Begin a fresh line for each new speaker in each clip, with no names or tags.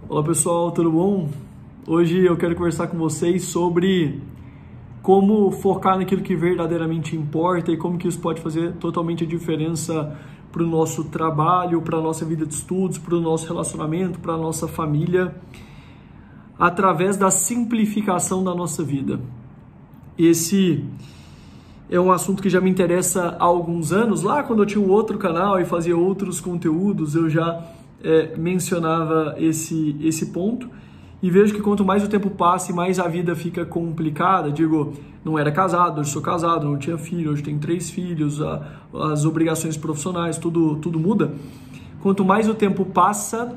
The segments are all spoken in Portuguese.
Olá pessoal, tudo bom? Hoje eu quero conversar com vocês sobre como focar naquilo que verdadeiramente importa e como que isso pode fazer totalmente a diferença para o nosso trabalho, para a nossa vida de estudos, para o nosso relacionamento, para a nossa família, através da simplificação da nossa vida. Esse é um assunto que já me interessa há alguns anos. Lá quando eu tinha um outro canal e fazia outros conteúdos, eu já mencionava esse ponto, e vejo que quanto mais o tempo passa e mais a vida fica complicada. Digo, não era casado, hoje sou casado, não tinha filho, hoje tenho 3 filhos, as obrigações profissionais, tudo muda. Quanto mais o tempo passa,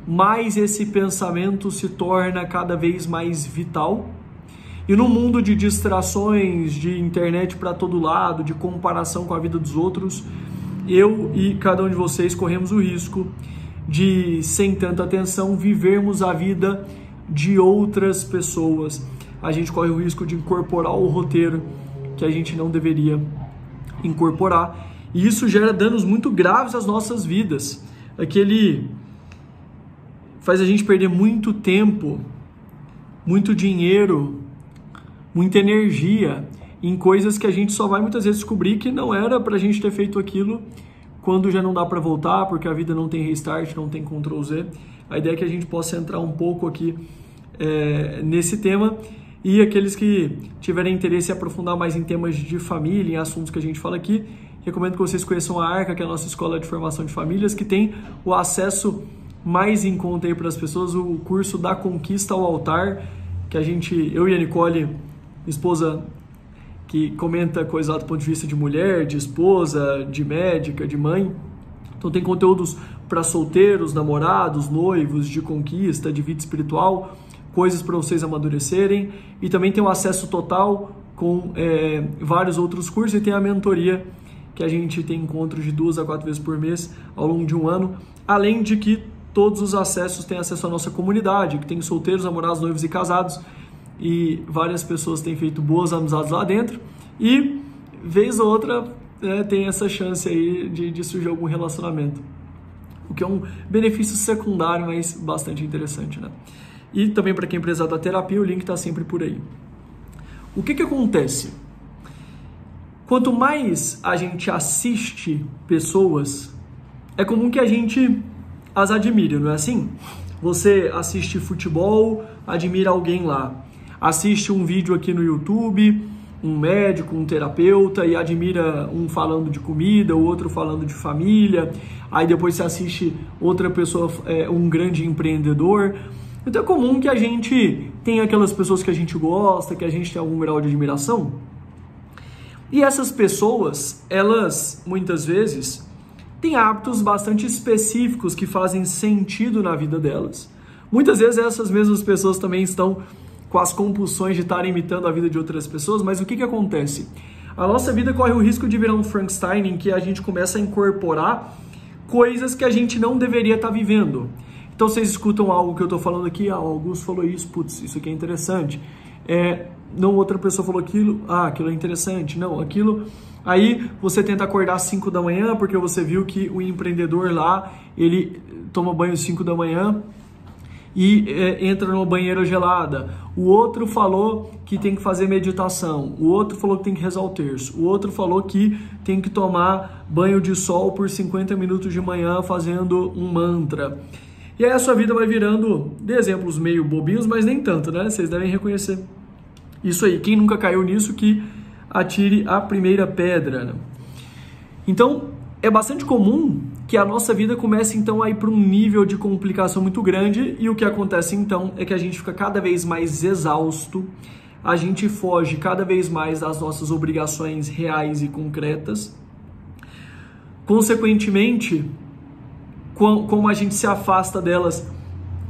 mais esse pensamento se torna cada vez mais vital. E no mundo de distrações, de internet para todo lado, de comparação com a vida dos outros, eu e cada um de vocês corremos o risco de, sem tanta atenção, vivermos a vida de outras pessoas. A gente corre o risco de incorporar o roteiro que a gente não deveria incorporar. E isso gera danos muito graves às nossas vidas. Aquele faz a gente perder muito tempo, muito dinheiro, muita energia em coisas que a gente só vai muitas vezes descobrir que não era pra gente ter feito aquilo quando já não dá para voltar, porque a vida não tem restart, não tem Ctrl Z. A ideia é que a gente possa entrar um pouco aqui nesse tema, e aqueles que tiverem interesse em aprofundar mais em temas de família, em assuntos que a gente fala aqui, recomendo que vocês conheçam a Arca, que é a nossa escola de formação de famílias, que tem o acesso mais em conta aí para as pessoas, o curso da Conquista ao Altar, que eu e a Nicole, esposa, que comenta coisas lá do ponto de vista de mulher, de esposa, de médica, de mãe. Então tem conteúdos para solteiros, namorados, noivos, de conquista, de vida espiritual, coisas para vocês amadurecerem. E também tem um acesso total com vários outros cursos, e tem a mentoria, que a gente tem encontros de 2 a 4 vezes por mês ao longo de um ano. Além de que todos os acessos têm acesso à nossa comunidade, que tem solteiros, namorados, noivos e casados. E várias pessoas têm feito boas amizades lá dentro, e vez ou outra tem essa chance aí de surgir algum relacionamento, o que é um benefício secundário, mas bastante interessante, né? E também para quem precisar da terapia, o link está sempre por aí. O que acontece? Quanto mais a gente assiste pessoas, é comum que a gente as admire, não é assim? Você assiste futebol, admira alguém lá. Assiste um vídeo aqui no YouTube, um médico, um terapeuta, e admira um falando de comida, o outro falando de família. Aí depois você assiste outra pessoa, um grande empreendedor. Então é comum que a gente tenha aquelas pessoas que a gente gosta, que a gente tem algum grau de admiração. E essas pessoas, elas muitas vezes têm hábitos bastante específicos que fazem sentido na vida delas. Muitas vezes essas mesmas pessoas também estão com as compulsões de estar imitando a vida de outras pessoas, mas o que acontece? A nossa vida corre o risco de virar um Frankenstein, em que a gente começa a incorporar coisas que a gente não deveria estar vivendo. Então vocês escutam algo que eu estou falando aqui, o Augusto falou isso, putz, isso aqui é interessante. Não, outra pessoa falou aquilo, aquilo é interessante, não, aquilo. Aí você tenta acordar às 5 da manhã, porque você viu que o empreendedor lá, ele toma banho às 5 da manhã, e entra numa banheira gelada. O outro falou que tem que fazer meditação. O outro falou que tem que rezar o terço. O outro falou que tem que tomar banho de sol por 50 minutos de manhã fazendo um mantra. E aí a sua vida vai virando de exemplos meio bobinhos, mas nem tanto, né? Vocês devem reconhecer isso aí. Quem nunca caiu nisso, que atire a primeira pedra, né? Então, é bastante comum que a nossa vida comece então a ir para um nível de complicação muito grande, e o que acontece então é que a gente fica cada vez mais exausto, a gente foge cada vez mais das nossas obrigações reais e concretas. Consequentemente, como a gente se afasta delas,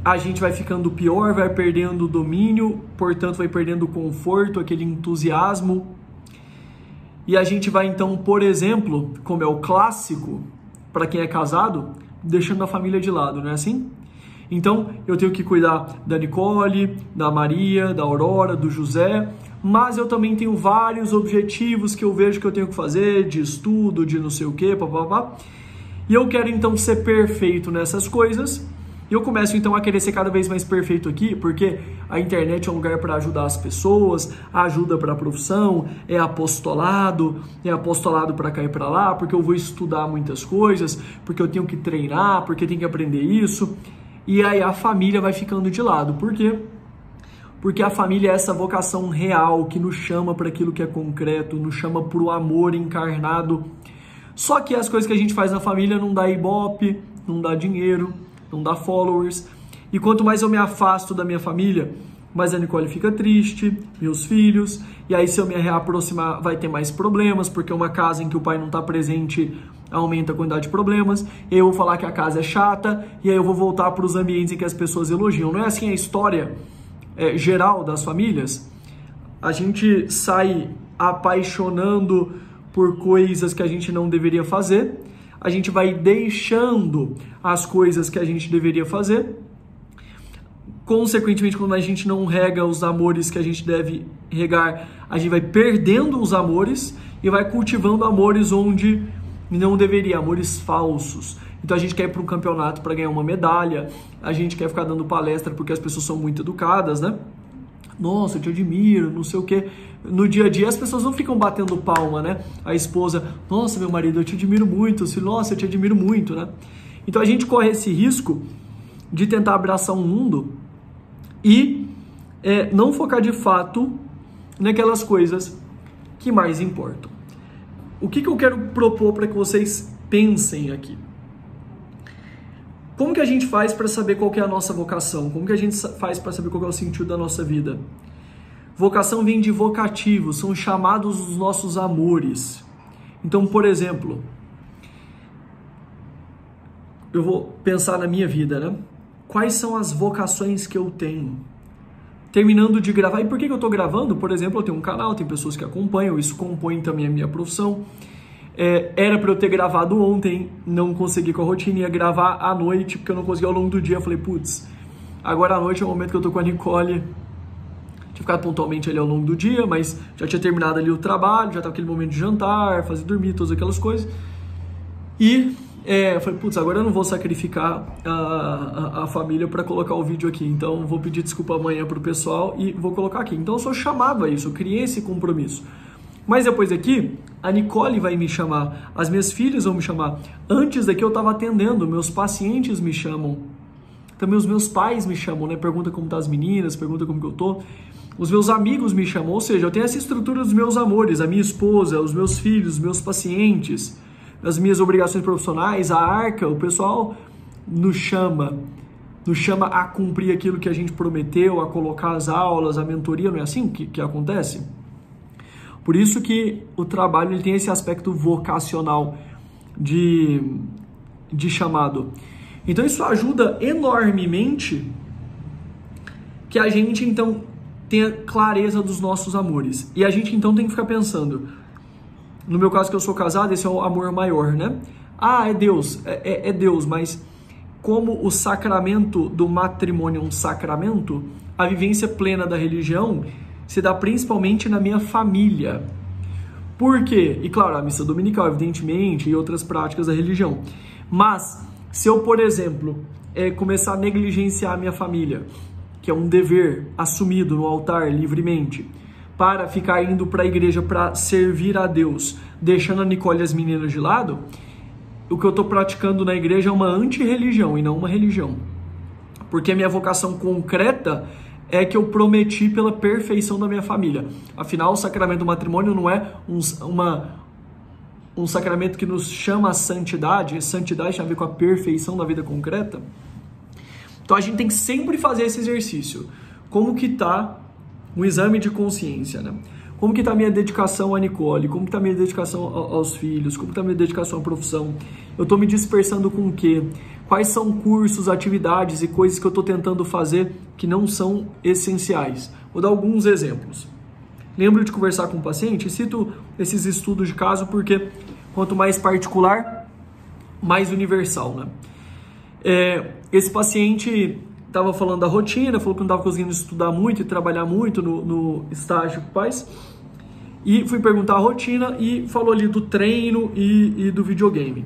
a gente vai ficando pior, vai perdendo o domínio, portanto vai perdendo o conforto, aquele entusiasmo. E a gente vai então, por exemplo, como é o clássico, para quem é casado, deixando a família de lado, não é assim? Então, eu tenho que cuidar da Nicole, da Maria, da Aurora, do José, mas eu também tenho vários objetivos que eu vejo que eu tenho que fazer, de estudo, de não sei o quê, papapá. E eu quero então ser perfeito nessas coisas, E eu começo então a querer ser cada vez mais perfeito aqui, porque a internet é um lugar para ajudar as pessoas, ajuda para a profissão, é apostolado para cá e para lá, porque eu vou estudar muitas coisas, porque eu tenho que treinar, porque tenho que aprender isso. E aí a família vai ficando de lado. Por quê? Porque a família é essa vocação real que nos chama para aquilo que é concreto, nos chama para o amor encarnado. Só que as coisas que a gente faz na família não dá ibope, não dá dinheiro, não dá followers. E quanto mais eu me afasto da minha família, mais a Nicole fica triste, meus filhos. E aí se eu me reaproximar vai ter mais problemas, porque uma casa em que o pai não está presente aumenta a quantidade de problemas. E aí eu vou falar que a casa é chata, e aí eu vou voltar para os ambientes em que as pessoas elogiam. Não é assim a história geral das famílias? A gente sai apaixonando por coisas que a gente não deveria fazer, a gente vai deixando as coisas que a gente deveria fazer, consequentemente, quando a gente não rega os amores que a gente deve regar, a gente vai perdendo os amores e vai cultivando amores onde não deveria, amores falsos. Então a gente quer ir para um campeonato para ganhar uma medalha, a gente quer ficar dando palestra porque as pessoas são muito educadas, né? Nossa, eu te admiro, não sei o quê. No dia a dia as pessoas não ficam batendo palma, né? A esposa, nossa, meu marido, eu te admiro muito. O filho, nossa, eu te admiro muito, né? Então a gente corre esse risco de tentar abraçar um mundo e não focar de fato naquelas coisas que mais importam. O que eu quero propor para que vocês pensem aqui? Como que a gente faz para saber qual que é a nossa vocação? Como que a gente faz para saber qual que é o sentido da nossa vida? Vocação vem de vocativo, são chamados os nossos amores. Então, por exemplo, eu vou pensar na minha vida, né? Quais são as vocações que eu tenho? Terminando de gravar, e por que eu estou gravando? Por exemplo, eu tenho um canal, tem pessoas que acompanham, isso compõe também a minha profissão. Era para eu ter gravado ontem, não consegui com a rotina, ia gravar à noite, porque eu não consegui ao longo do dia. Eu falei, putz, agora à noite é o momento que eu tô com a Nicole. Tinha ficado pontualmente ali ao longo do dia, mas já tinha terminado ali o trabalho, já estava aquele momento de jantar, fazer dormir, todas aquelas coisas. E eu falei, putz, agora eu não vou sacrificar a família para colocar o vídeo aqui, então vou pedir desculpa amanhã pro pessoal e vou colocar aqui. Então eu sou chamado a isso, eu criei esse compromisso. Mas depois daqui, a Nicole vai me chamar, as minhas filhas vão me chamar. Antes daqui eu estava atendendo, meus pacientes me chamam. Também os meus pais me chamam, né? Pergunta como tá as meninas, pergunta como que eu tô. Os meus amigos me chamam, ou seja, eu tenho essa estrutura dos meus amores, a minha esposa, os meus filhos, os meus pacientes, as minhas obrigações profissionais, a arca, o pessoal nos chama a cumprir aquilo que a gente prometeu, a colocar as aulas, a mentoria, não é assim que acontece? Por isso que o trabalho ele tem esse aspecto vocacional de chamado. Então isso ajuda enormemente que a gente então tenha clareza dos nossos amores. E a gente então tem que ficar pensando, no meu caso que eu sou casado, esse é o amor maior, né? Ah, é Deus, é Deus, mas como o sacramento do matrimônio é um sacramento, a vivência plena da religião se dá principalmente na minha família. Por quê? E claro, a missa dominical, evidentemente, e outras práticas da religião. Mas, se eu, por exemplo, começar a negligenciar a minha família, que é um dever assumido no altar livremente, para ficar indo para a igreja para servir a Deus, deixando a Nicole e as meninas de lado, o que eu estou praticando na igreja é uma antirreligião e não uma religião. Porque a minha vocação concreta é que eu prometi pela perfeição da minha família. Afinal, o sacramento do matrimônio não é um sacramento que nos chama a santidade. Santidade tem a ver com a perfeição da vida concreta. Então a gente tem que sempre fazer esse exercício. Como que está um exame de consciência, né? Como que está a minha dedicação à Nicole? Como que está a minha dedicação aos filhos? Como que está a minha dedicação à profissão? Eu estou me dispersando com o quê? Quais são cursos, atividades e coisas que eu estou tentando fazer que não são essenciais? Vou dar alguns exemplos. Lembro de conversar com o paciente, cito esses estudos de caso porque quanto mais particular, mais universal, né? Esse paciente estava falando da rotina, falou que não estava conseguindo estudar muito e trabalhar muito no estágio que faz. E fui perguntar a rotina e falou ali do treino e do videogame.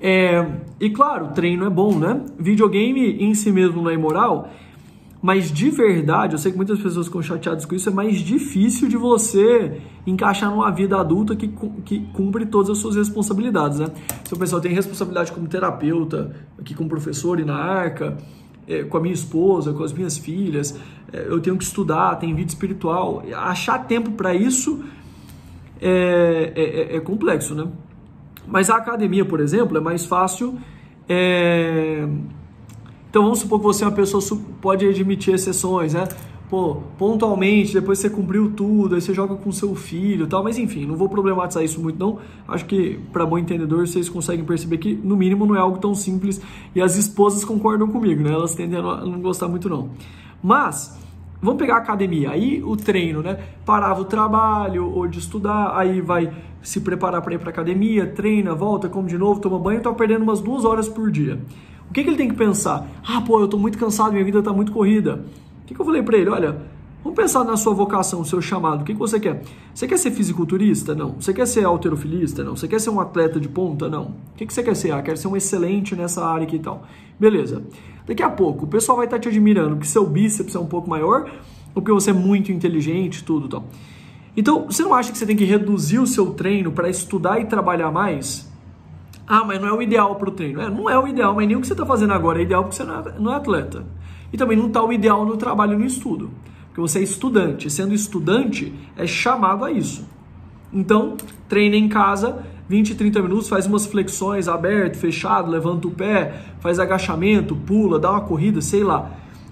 E claro, treino é bom, né? Videogame em si mesmo não é imoral, mas de verdade, eu sei que muitas pessoas ficam chateadas com isso, é mais difícil de você encaixar numa vida adulta que cumpre todas as suas responsabilidades, né? Se o pessoal tem responsabilidade como terapeuta, aqui como professor e na Arca, com a minha esposa, com as minhas filhas, eu tenho que estudar, tem vida espiritual, achar tempo para isso é complexo, né? Mas a academia, por exemplo, é mais fácil. Então vamos supor que você é uma pessoa pode admitir exceções, né? Pô, pontualmente, depois você cumpriu tudo, aí você joga com seu filho e tal, mas enfim, não vou problematizar isso muito não. Acho que para bom entendedor vocês conseguem perceber que no mínimo não é algo tão simples e as esposas concordam comigo, né? Elas tendem a não gostar muito não. Mas vamos pegar a academia, aí o treino, né? Parava o trabalho ou de estudar, aí vai se preparar para ir para academia, treina, volta, come de novo, toma banho, tá perdendo umas 2 horas por dia. O que ele tem que pensar? Pô, eu tô muito cansado, minha vida tá muito corrida. O que eu falei para ele? Olha, vamos pensar na sua vocação, seu chamado. O que você quer? Você quer ser fisiculturista? Não. Você quer ser halterofilista? Não. Você quer ser um atleta de ponta? Não. O que você quer ser? Quero ser um excelente nessa área aqui e tal. Beleza. Daqui a pouco, o pessoal vai estar te admirando porque seu bíceps é um pouco maior ou porque você é muito inteligente, tudo e tal. Então, você não acha que você tem que reduzir o seu treino para estudar e trabalhar mais? Mas não é o ideal para o treino. Não é o ideal, mas nem o que você está fazendo agora é ideal porque você não é atleta. E também não está o ideal no trabalho e no estudo. Porque você é estudante. Sendo estudante, é chamado a isso. Então, treina em casa, 20, 30 minutos, faz umas flexões aberto, fechado, levanta o pé, faz agachamento, pula, dá uma corrida, sei lá.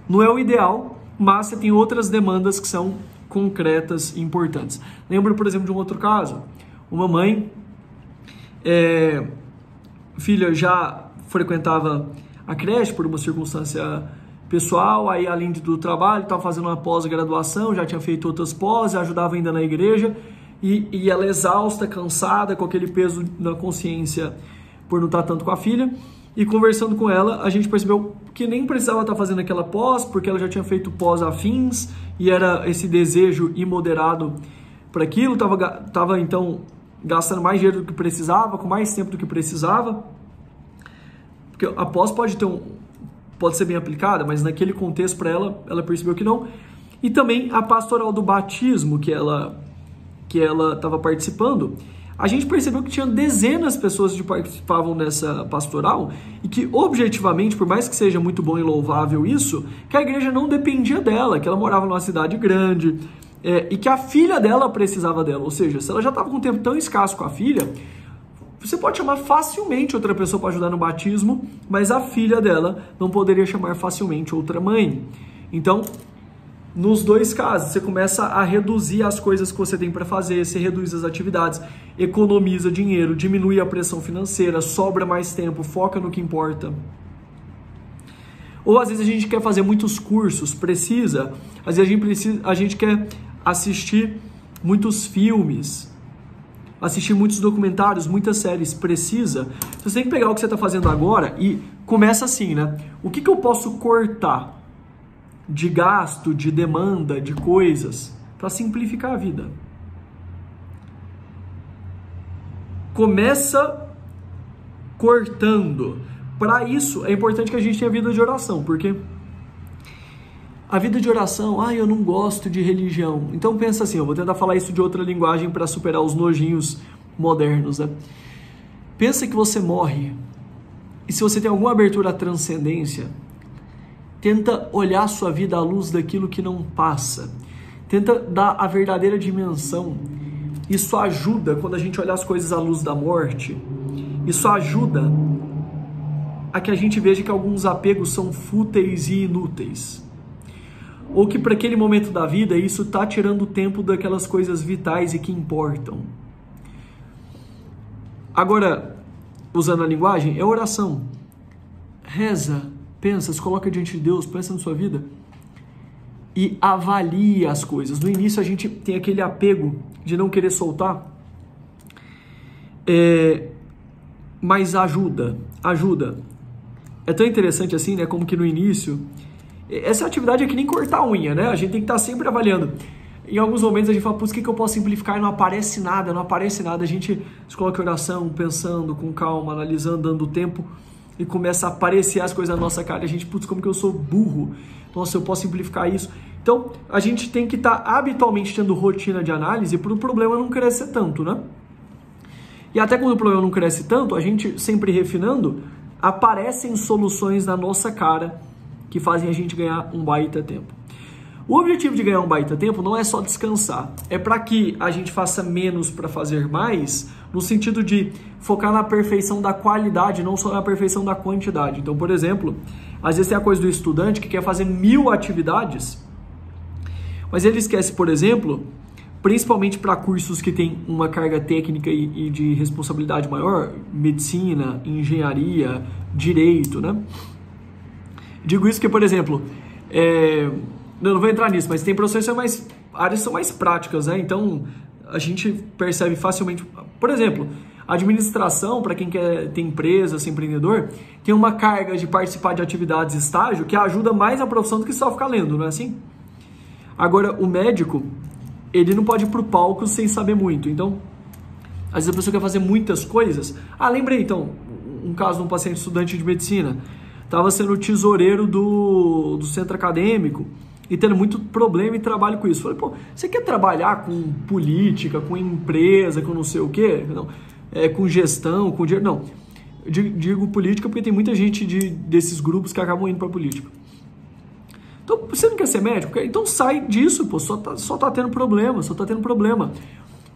Não é o ideal, mas você tem outras demandas que são concretas e importantes. Lembro, por exemplo, de um outro caso. Uma mãe, filha já frequentava a creche por uma circunstância pessoal, aí além do trabalho, estava fazendo uma pós-graduação, já tinha feito outras pós, ajudava ainda na igreja, e ela exausta, cansada, com aquele peso na consciência por não estar tanto com a filha, e conversando com ela, a gente percebeu que nem precisava estar fazendo aquela pós, porque ela já tinha feito pós afins, e era esse desejo imoderado para aquilo, estava então gastando mais dinheiro do que precisava, com mais tempo do que precisava, porque a pós pode ser bem aplicada, mas naquele contexto para ela percebeu que não. E também a pastoral do batismo que ela estava participando, a gente percebeu que tinha dezenas de pessoas que participavam dessa pastoral e que objetivamente, por mais que seja muito bom e louvável isso, que a igreja não dependia dela, que ela morava numa cidade grande e que a filha dela precisava dela. Ou seja, se ela já estava com um tempo tão escasso com a filha, você pode chamar facilmente outra pessoa para ajudar no batismo, mas a filha dela não poderia chamar facilmente outra mãe. Então, nos dois casos, você começa a reduzir as coisas que você tem para fazer, você reduz as atividades, economiza dinheiro, diminui a pressão financeira, sobra mais tempo, foca no que importa. Ou às vezes a gente quer fazer muitos cursos, às vezes a gente quer assistir muitos filmes, assistir muitos documentários, muitas séries, precisa. Você tem que pegar o que você está fazendo agora e começa assim, né? O que eu posso cortar de gasto, de demanda, de coisas, para simplificar a vida? Começa cortando. Para isso, é importante que a gente tenha vida de oração, porque a vida de oração, eu não gosto de religião. Então pensa assim, eu vou tentar falar isso de outra linguagem para superar os nojinhos modernos, né? Pensa que você morre, e se você tem alguma abertura à transcendência, tenta olhar a sua vida à luz daquilo que não passa. Tenta dar a verdadeira dimensão. Isso ajuda quando a gente olha as coisas à luz da morte. Isso ajuda a que a gente veja que alguns apegos são fúteis e inúteis. Ou que para aquele momento da vida isso está tirando o tempo daquelas coisas vitais e que importam. Agora, usando a linguagem, é oração. Reza, pensa, se coloca diante de Deus, pensa na sua vida e avalie as coisas. No início a gente tem aquele apego de não querer soltar, mas ajuda. É tão interessante assim, né? Como que no início, essa atividade é que nem cortar a unha, né? A gente tem que estar sempre avaliando. em alguns momentos a gente fala, putz, o que eu posso simplificar? E não aparece nada, não aparece nada. A gente se coloca em oração, pensando com calma, analisando, dando tempo, e começa a aparecer as coisas na nossa cara. A gente, putz, como que eu sou burro? Nossa, eu posso simplificar isso. Então, a gente tem que estar habitualmente tendo rotina de análise para o problema não crescer tanto, né? E até quando o problema não cresce tanto, a gente sempre refinando, aparecem soluções na nossa cara que fazem a gente ganhar um baita tempo. O objetivo de ganhar um baita tempo não é só descansar, é para que a gente faça menos para fazer mais, no sentido de focar na perfeição da qualidade, não só na perfeição da quantidade. Então, por exemplo, às vezes tem a coisa do estudante que quer fazer 1000 atividades, mas ele esquece, por exemplo, principalmente para cursos que têm uma carga técnica e de responsabilidade maior, medicina, engenharia, direito, né? Digo isso porque, por exemplo, não vou entrar nisso, mas tem profissões áreas são mais práticas, né? Então, a gente percebe facilmente, por exemplo, administração, para quem quer ter empresa, ser empreendedor, tem uma carga de participar de atividades estágio que ajuda mais a profissão do que só ficar lendo, não é assim? Agora, o médico, ele não pode ir pro palco sem saber muito. Então, às vezes a pessoa quer fazer muitas coisas. Lembrei, então, um caso de um paciente estudante de medicina. Estava sendo tesoureiro do centro acadêmico e tendo muito problema e trabalho com isso. Falei, pô, você quer trabalhar com política, com empresa, com não sei o quê? Não, com gestão, com dinheiro? Não. Digo política porque tem muita gente desses grupos que acabam indo para política. Então, você não quer ser médico? Então sai disso, pô, só tá tendo problema,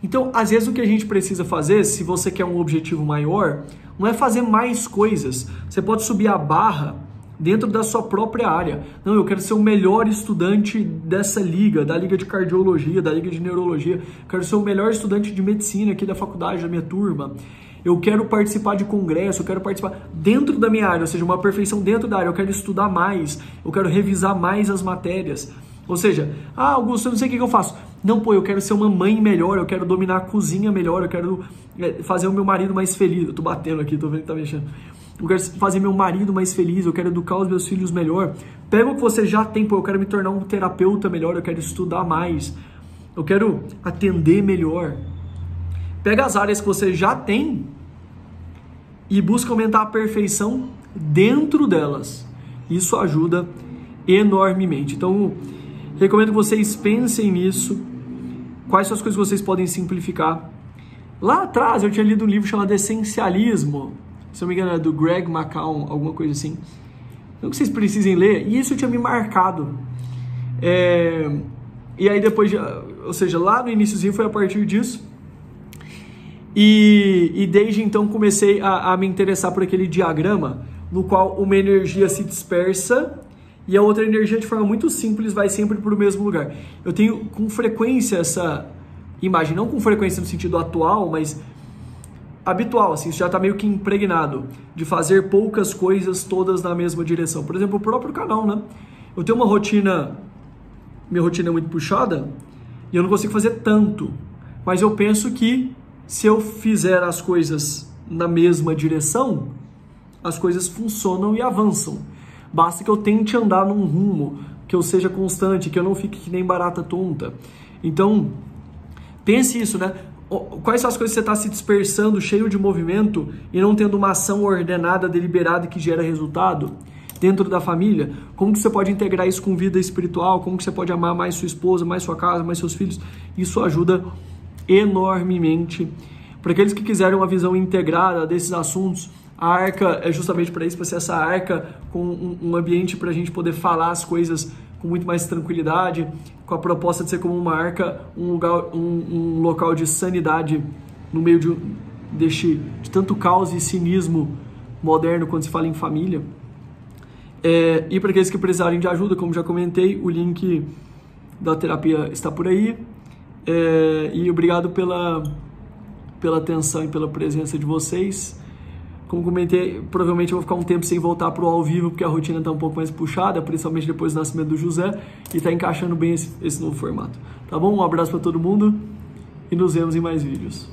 Então, às vezes o que a gente precisa fazer, se você quer um objetivo maior, não é fazer mais coisas. Você pode subir a barra dentro da sua própria área. Não, eu quero ser o melhor estudante dessa liga, da liga de cardiologia, da liga de neurologia. Eu quero ser o melhor estudante de medicina aqui da faculdade, da minha turma. Eu quero participar de congresso, eu quero participar dentro da minha área, ou seja, uma perfeição dentro da área. Eu quero estudar mais, eu quero revisar mais as matérias. Ou seja, Augusto, eu não sei o que eu faço. Não, pô, eu quero ser uma mãe melhor, eu quero dominar a cozinha melhor, eu quero fazer o meu marido mais feliz. Eu tô batendo aqui, tô vendo que tá mexendo. Eu quero fazer meu marido mais feliz, eu quero educar os meus filhos melhor. Pega o que você já tem, pô, eu quero me tornar um terapeuta melhor, eu quero estudar mais, eu quero atender melhor. Pega as áreas que você já tem e busca aumentar a perfeição dentro delas. Isso ajuda enormemente. Então, recomendo que vocês pensem nisso. Quais são as coisas que vocês podem simplificar? Lá atrás eu tinha lido um livro chamado Essencialismo. Se eu não me engano, é do Greg McCown, alguma coisa assim. Não que vocês precisem ler. E isso tinha me marcado. E aí depois, ou seja, lá no iniciozinho foi a partir disso. E desde então comecei a me interessar por aquele diagrama no qual uma energia se dispersa e a outra energia de forma muito simples vai sempre para o mesmo lugar. Eu tenho com frequência essa imagem, não com frequência no sentido atual, mas habitual, assim, isso já está meio que impregnado, de fazer poucas coisas todas na mesma direção. Por exemplo, o próprio canal, né? Eu tenho uma rotina, minha rotina é muito puxada e eu não consigo fazer tanto, mas eu penso que se eu fizer as coisas na mesma direção, as coisas funcionam e avançam. Basta que eu tente andar num rumo, que eu seja constante, que eu não fique que nem barata tonta. Então, pense isso, né? Quais são as coisas que você está se dispersando, cheio de movimento e não tendo uma ação ordenada, deliberada que gera resultado dentro da família? Como que você pode integrar isso com vida espiritual? Como que você pode amar mais sua esposa, mais sua casa, mais seus filhos? Isso ajuda enormemente. Para aqueles que quiserem uma visão integrada desses assuntos, a Arca é justamente para isso, para ser essa arca com um ambiente para a gente poder falar as coisas com muito mais tranquilidade, com a proposta de ser como uma arca, um local de sanidade no meio de tanto caos e cinismo moderno quando se fala em família. E para aqueles que precisarem de ajuda, como já comentei, o link da terapia está por aí. E obrigado pela atenção e pela presença de vocês. Como comentei, provavelmente eu vou ficar um tempo sem voltar para o ao vivo, porque a rotina está um pouco mais puxada, principalmente depois do nascimento do José, e está encaixando bem esse novo formato. Tá bom? Um abraço para todo mundo e nos vemos em mais vídeos.